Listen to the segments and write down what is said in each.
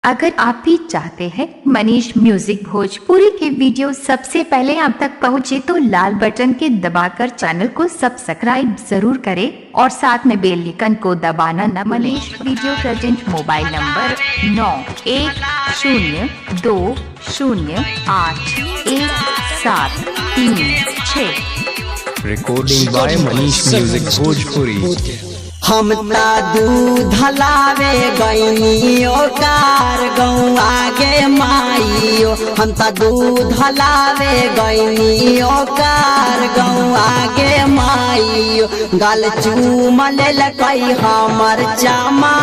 अगर आप भी चाहते हैं मनीष म्यूजिक भोजपुरी के वीडियो सबसे पहले आप तक पहुंचे तो लाल बटन के दबाकर चैनल को सब्सक्राइब जरूर करें और साथ में बेल आइकन को दबाना न। Manish video present mobile number 9120081736। Recording by Manish music Bhojpuri. हम ता दूध लावे गईनियो कार गौआ गे माइयो, हम ता दूध लावे गईनियो कार गौआ गे माइयो। गल चूमल कई हमर चामा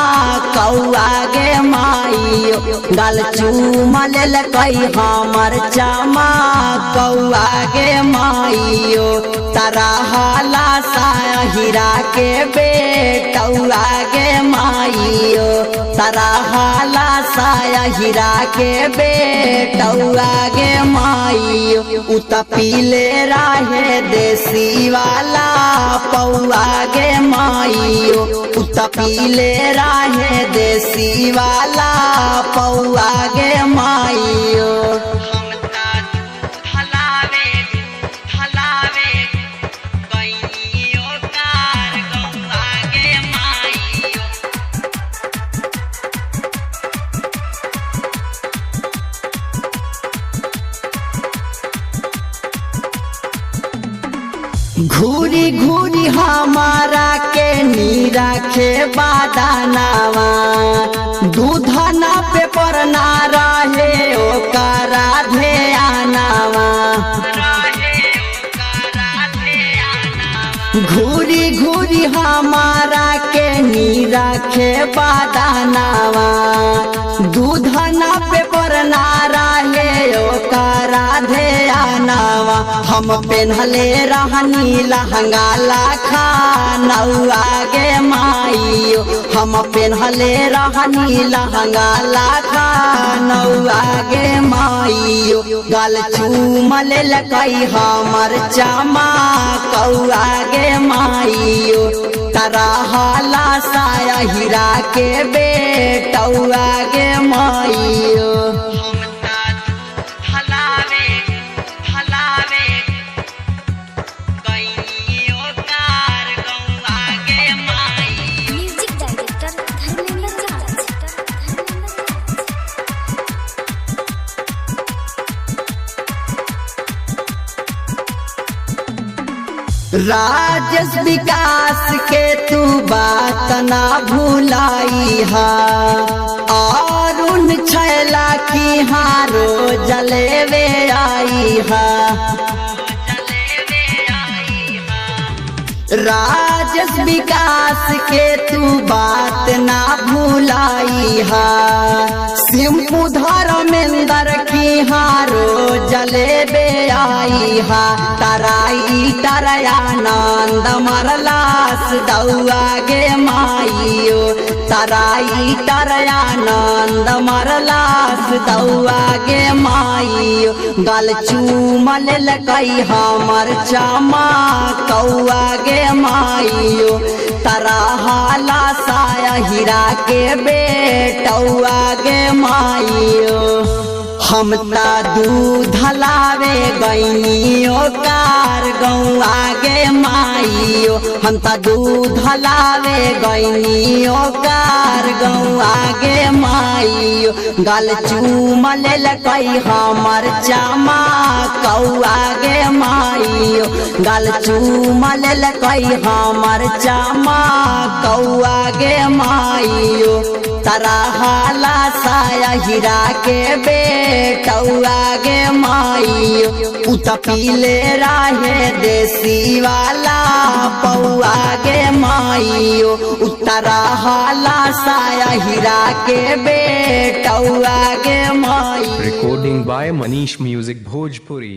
कौआ गे माइयो, गल चूमल कई हमर चामा कौआ गे माइयो। तारा हाला सा हीरा के बेटौआ गे माइयो, तारा हाला साया हीरा के बेटौआ गे माइयो। उत पीले राहे देसी वाला पौआ गे माइयो, उत पीले राहे देसी वाला पौआ गे माइयो। घूरी घूरी हमारा के नीरा खे बादानावा, दूधना पे पर ना रहे ओकरा ध्यानावा। घूरी घूरी हमारा के नीरा खे बादानावा, दूधना पे पर ना रहे ओकरा ध्यानावा। हम पेन्हले रहनी लहंगा लाखा नौआ गे माइयो, हम पेन्हले रहनी लहंगा लाखा नौआ गे माइयो। गल चूमल कई हमर चामा कौआ गे माइयो, तारा हाला साया हीरा के बेटौआ गे माइयो। राजेश विकास के तू बात ना भुलाई हा, अरुण छैला की हारो जलेवे आई हा। राजेश विकास के तू बात ना भुलाई हा, सिंपू धर्मेंद्र की हारो जलेबे आई हा। तराई तरयानंद मरलास दौआ गे माइयो, तराई तरयानंद मरलास दौआ गे माइयो। गल चूमल कई हमर चामा कौआ गे माइयो, तारा हाला साया हीरा के बेटौआ गे माइयो। हम ता दूध लावे गईनियो कार गौआ गे माइयो, हम ता दूध लावे गईनियो कार गौआ गे माइयो। गल चूमल कई हमर चामा कौआ गे माइयो, गल चूमल कई हमर चामा कौआ गे माइयो। तारा हाला साया हीरा के बेटौआ गे माइयो, उत पीले राहे देसी वाला पौआ गे माइयो। उतरा हाला साया हीरा के बेटौआ गे माइयो। Recording by Manish music Bhojpuri.